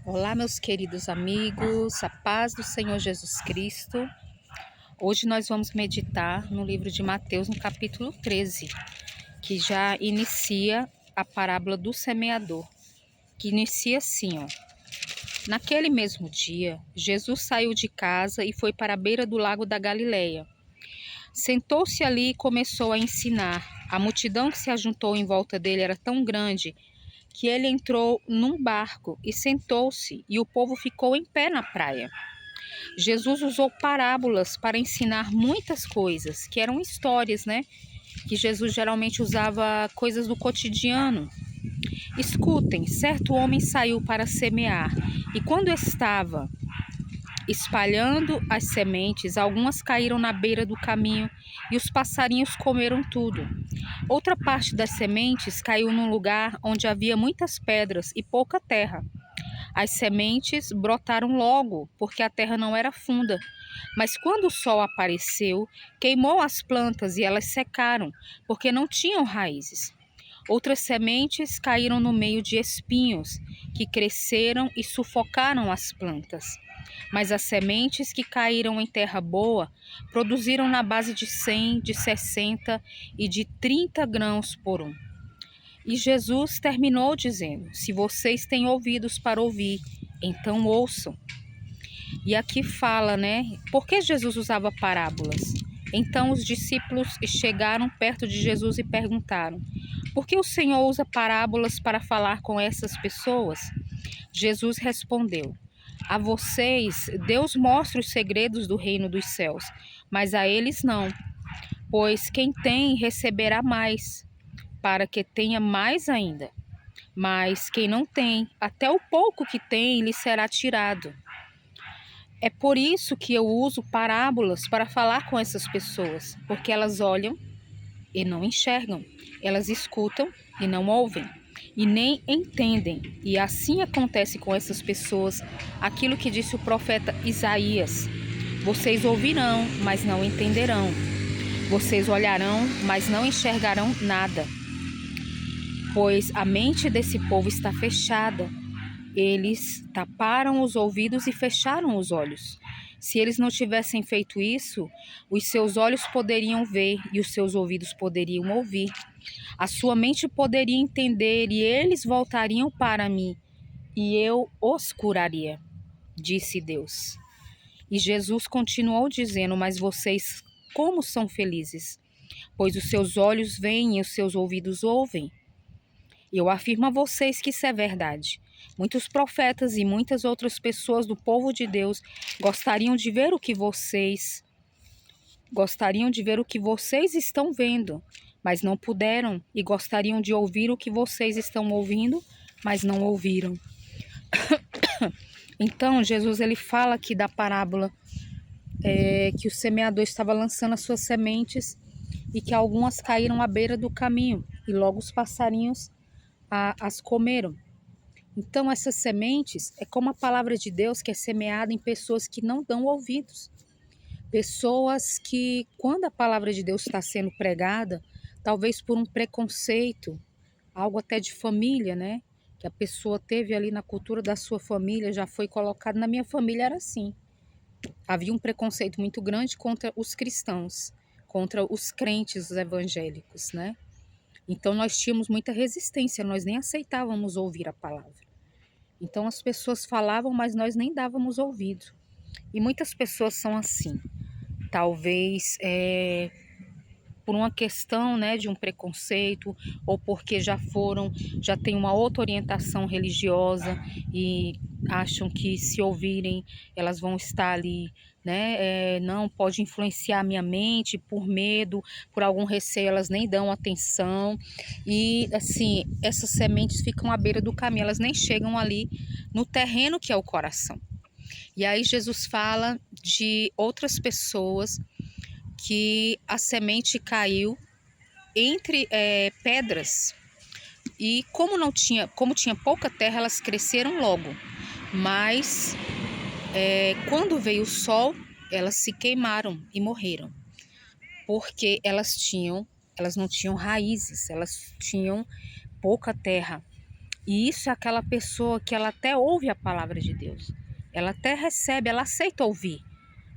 Olá, meus queridos amigos, a paz do Senhor Jesus Cristo. Hoje nós vamos meditar no livro de Mateus, no capítulo 13, que já inicia a parábola do semeador, que inicia assim, ó. Naquele mesmo dia, Jesus saiu de casa e foi para a beira do lago da Galileia. Sentou-se ali e começou a ensinar. A multidão que se ajuntou em volta dele era tão grande que ele entrou num barco e sentou-se, e o povo ficou em pé na praia. Jesus usou parábolas para ensinar muitas coisas, que eram histórias, né? Que Jesus geralmente usava coisas do cotidiano. Escutem, certo homem saiu para semear, e quando estava espalhando as sementes, algumas caíram na beira do caminho, e os passarinhos comeram tudo. Outra parte das sementes caiu num lugar onde havia muitas pedras e pouca terra. As sementes brotaram logo, porque a terra não era funda. Mas quando o sol apareceu, queimou as plantas e elas secaram, porque não tinham raízes. Outras sementes caíram no meio de espinhos, que cresceram e sufocaram as plantas. Mas as sementes que caíram em terra boa produziram na base de 100, de 60 e de 30 grãos por um. E Jesus terminou dizendo: se vocês têm ouvidos para ouvir, então ouçam. E aqui fala, né? Por que Jesus usava parábolas? Então os discípulos chegaram perto de Jesus e perguntaram: por que o Senhor usa parábolas para falar com essas pessoas? Jesus respondeu: a vocês, Deus mostra os segredos do reino dos céus, mas a eles não. Pois quem tem receberá mais, para que tenha mais ainda. Mas quem não tem, até o pouco que tem lhe será tirado. É por isso que eu uso parábolas para falar com essas pessoas, porque elas olham e não enxergam, elas escutam e não ouvem, e nem entendem. E assim acontece com essas pessoas aquilo que disse o profeta Isaías: vocês ouvirão, mas não entenderão. Vocês olharão, mas não enxergarão nada. Pois a mente desse povo está fechada. Eles taparam os ouvidos e fecharam os olhos. Se eles não tivessem feito isso, os seus olhos poderiam ver e os seus ouvidos poderiam ouvir. A sua mente poderia entender e eles voltariam para mim e eu os curaria, disse Deus. E Jesus continuou dizendo: mas vocês como são felizes, pois os seus olhos veem e os seus ouvidos ouvem. Eu afirmo a vocês que isso é verdade. Muitos profetas e muitas outras pessoas do povo de Deus gostariam de ver o que vocês estão vendo, mas não puderam, e gostariam de ouvir o que vocês estão ouvindo, mas não ouviram. Então, Jesus ele fala aqui da parábola que o semeador estava lançando as suas sementes e que algumas caíram à beira do caminho, e logo os passarinhos as comeram. Então, essas sementes é como a palavra de Deus que é semeada em pessoas que não dão ouvidos. Pessoas que, quando a palavra de Deus está sendo pregada, talvez por um preconceito, algo até de família, né? Que a pessoa teve ali na cultura da sua família, já foi colocado. Na minha família era assim. Havia um preconceito muito grande contra os cristãos, contra os crentes evangélicos, né? Então nós tínhamos muita resistência, nós nem aceitávamos ouvir a palavra. Então as pessoas falavam, mas nós nem dávamos ouvido. E muitas pessoas são assim. Talvez por uma questão, né, de um preconceito, ou porque já têm uma outra orientação religiosa e acham que se ouvirem elas vão estar ali, né, não pode influenciar a minha mente, por medo, por algum receio, elas nem dão atenção. E assim, essas sementes ficam à beira do caminho, elas nem chegam ali no terreno que é o coração. E aí Jesus fala de outras pessoas que a semente caiu entre pedras, e como tinha pouca terra, elas cresceram logo, mas quando veio o sol, elas se queimaram e morreram, porque elas não tinham raízes, elas tinham pouca terra. E isso é aquela pessoa que ela até ouve a palavra de Deus. Ela até recebe, ela aceita ouvir,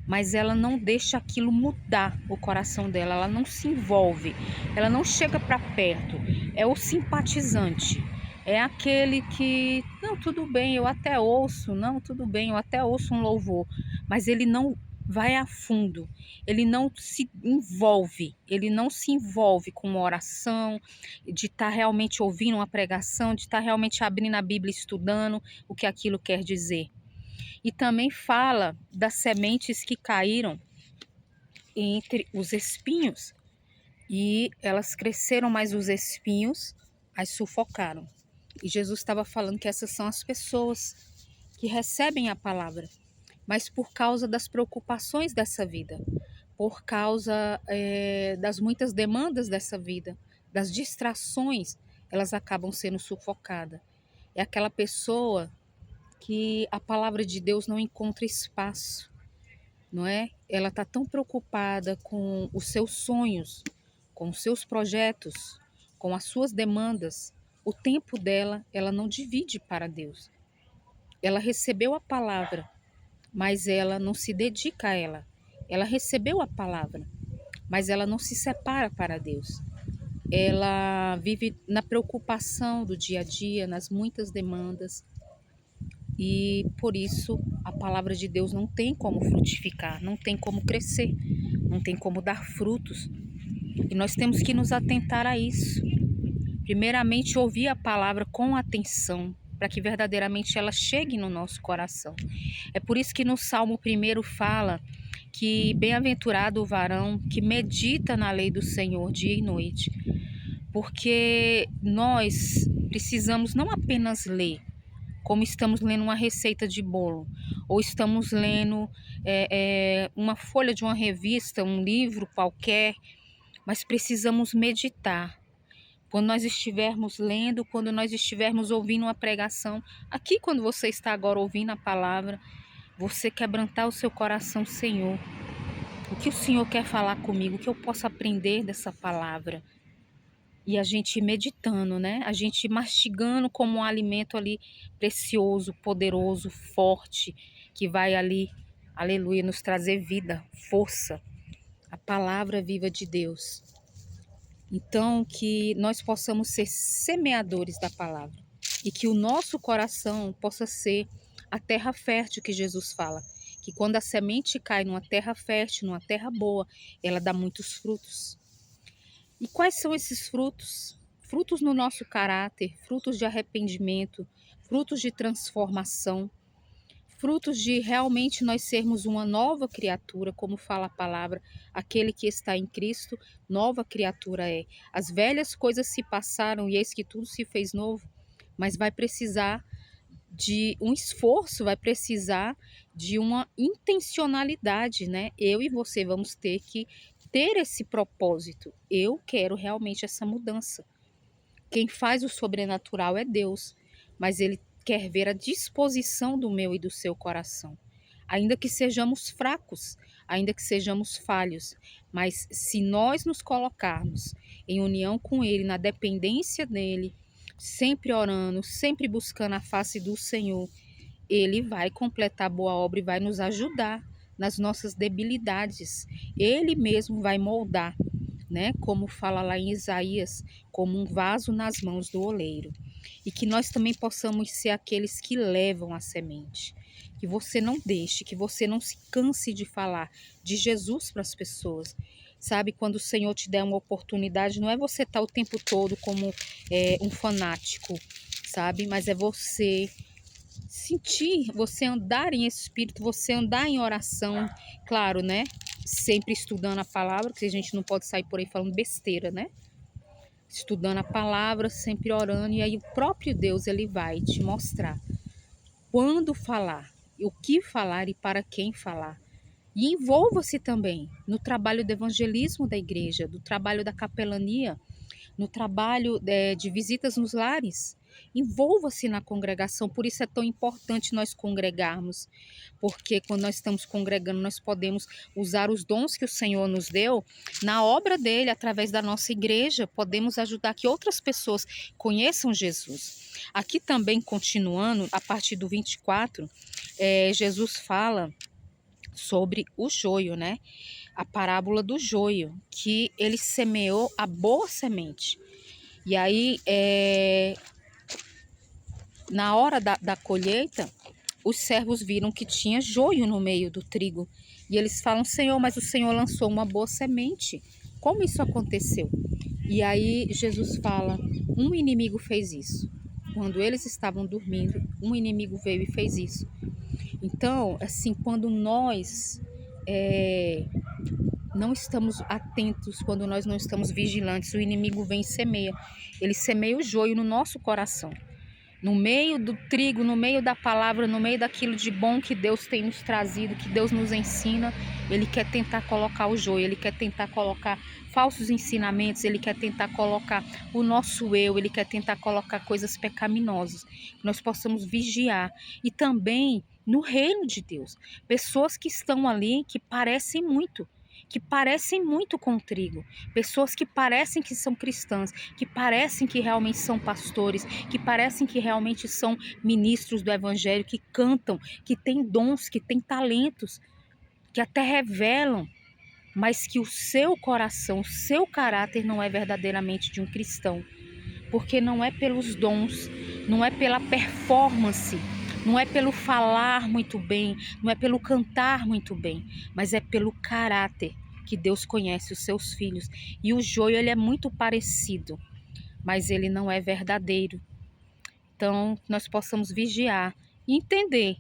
mas ela não deixa aquilo mudar o coração dela, ela não se envolve, ela não chega para perto. É o simpatizante, é aquele que, não, tudo bem, eu até ouço, não, tudo bem, eu até ouço um louvor, mas ele não vai a fundo, ele não se envolve, ele não se envolve com uma oração, de estar realmente ouvindo uma pregação, de estar realmente abrindo a Bíblia, estudando o que aquilo quer dizer. E também fala das sementes que caíram entre os espinhos e elas cresceram, mas os espinhos as sufocaram. E Jesus estava falando que essas são as pessoas que recebem a palavra, mas por causa das preocupações dessa vida, por causa das muitas demandas dessa vida, das distrações, elas acabam sendo sufocadas. É aquela pessoa que a palavra de Deus não encontra espaço, não é? Ela está tão preocupada com os seus sonhos, com os seus projetos, com as suas demandas. O tempo dela, ela não divide para Deus. Ela recebeu a palavra, mas ela não se dedica a ela. Ela recebeu a palavra, mas ela não se separa para Deus. Ela vive na preocupação do dia a dia, nas muitas demandas, e por isso a palavra de Deus não tem como frutificar, não tem como crescer, não tem como dar frutos. E nós temos que nos atentar a isso. Primeiramente, ouvir a palavra com atenção, para que verdadeiramente ela chegue no nosso coração. É por isso que no Salmo 1 fala que bem-aventurado o varão que medita na lei do Senhor dia e noite. Porque nós precisamos não apenas ler, como estamos lendo uma receita de bolo, ou estamos lendo uma folha de uma revista, um livro qualquer, mas precisamos meditar. Quando nós estivermos lendo, quando nós estivermos ouvindo uma pregação, aqui quando você está agora ouvindo a palavra, você quebrantar o seu coração, Senhor. O que o Senhor quer falar comigo? O que eu posso aprender dessa palavra? E a gente meditando, né? A gente mastigando como um alimento ali precioso, poderoso, forte, que vai ali, aleluia, nos trazer vida, força, a palavra viva de Deus. Então, que nós possamos ser semeadores da palavra e que o nosso coração possa ser a terra fértil que Jesus fala, que quando a semente cai numa terra fértil, numa terra boa, ela dá muitos frutos. E quais são esses frutos? Frutos no nosso caráter, frutos de arrependimento, frutos de transformação, frutos de realmente nós sermos uma nova criatura, como fala a palavra, aquele que está em Cristo, nova criatura é. As velhas coisas se passaram e eis que tudo se fez novo, mas vai precisar de um esforço, vai precisar de uma intencionalidade, né? Eu e você vamos ter que ter esse propósito. Eu quero realmente essa mudança. Quem faz o sobrenatural é Deus, mas Ele quer ver a disposição do meu e do seu coração. Ainda que sejamos fracos, ainda que sejamos falhos, mas se nós nos colocarmos em união com Ele, na dependência dEle, sempre orando, sempre buscando a face do Senhor, Ele vai completar a boa obra e vai nos ajudar nas nossas debilidades. Ele mesmo vai moldar, né? Como fala lá em Isaías, como um vaso nas mãos do oleiro. E que nós também possamos ser aqueles que levam a semente. Que você não deixe, que você não se canse de falar de Jesus para as pessoas. Sabe, quando o Senhor te der uma oportunidade, não é você estar o tempo todo como um fanático, sabe? Mas é você sentir, você andar em espírito, você andar em oração, claro, né? Sempre estudando a palavra, porque a gente não pode sair por aí falando besteira, né? Estudando a palavra, sempre orando, e aí o próprio Deus, ele vai te mostrar quando falar, o que falar e para quem falar. E envolva-se também no trabalho do evangelismo da igreja, do trabalho da capelania, no trabalho de visitas nos lares. Envolva-se na congregação, por isso é tão importante nós congregarmos, porque quando nós estamos congregando, nós podemos usar os dons que o Senhor nos deu na obra dele, através da nossa igreja, podemos ajudar que outras pessoas conheçam Jesus. Aqui também, continuando, a partir do 24, Jesus fala sobre o joio, né? A parábola do joio, que ele semeou a boa semente. E aí, na hora da colheita, os servos viram que tinha joio no meio do trigo. E eles falam: Senhor, mas o Senhor lançou uma boa semente. Como isso aconteceu? E aí Jesus fala: um inimigo fez isso. Quando eles estavam dormindo, um inimigo veio e fez isso. Então, assim, quando nós não estamos atentos, quando nós não estamos vigilantes, o inimigo vem e semeia. Ele semeia o joio no nosso coração. No meio do trigo, no meio da palavra, no meio daquilo de bom que Deus tem nos trazido, que Deus nos ensina, ele quer tentar colocar o joio, ele quer tentar colocar falsos ensinamentos, ele quer tentar colocar o nosso eu, ele quer tentar colocar coisas pecaminosas, que nós possamos vigiar. E também no reino de Deus, pessoas que estão ali que parecem muito com o trigo, pessoas que parecem que são cristãs, que parecem que realmente são pastores, que parecem que realmente são ministros do evangelho, que cantam, que têm dons, que têm talentos, que até revelam, mas que o seu coração, o seu caráter não é verdadeiramente de um cristão, porque não é pelos dons, não é pela performance, não é pelo falar muito bem, não é pelo cantar muito bem, mas é pelo caráter que Deus conhece os seus filhos. E o joio, ele é muito parecido, mas ele não é verdadeiro. Então, nós possamos vigiar e entender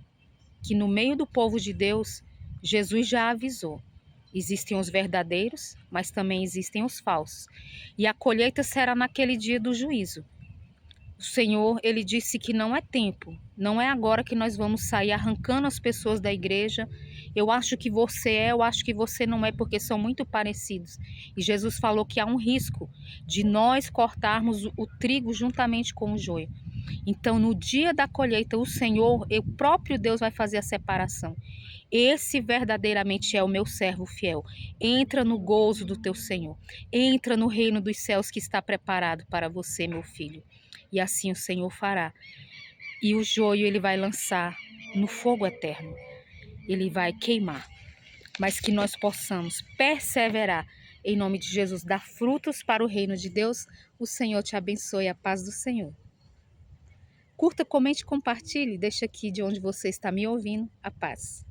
que no meio do povo de Deus, Jesus já avisou. Existem os verdadeiros, mas também existem os falsos. E a colheita será naquele dia do juízo. O Senhor, ele disse que não é tempo, não é agora que nós vamos sair arrancando as pessoas da igreja. Eu acho que você é, eu acho que você não é, porque são muito parecidos. E Jesus falou que há um risco de nós cortarmos o trigo juntamente com o joio. Então, no dia da colheita, o Senhor, o próprio Deus vai fazer a separação. Esse verdadeiramente é o meu servo fiel. Entra no gozo do teu Senhor. Entra no reino dos céus que está preparado para você, meu filho. E assim o Senhor fará. E o joio ele vai lançar no fogo eterno. Ele vai queimar. Mas que nós possamos perseverar em nome de Jesus, dar frutos para o reino de Deus. O Senhor te abençoe, a paz do Senhor. Curta, comente, compartilhe. Deixa aqui de onde você está me ouvindo. A paz.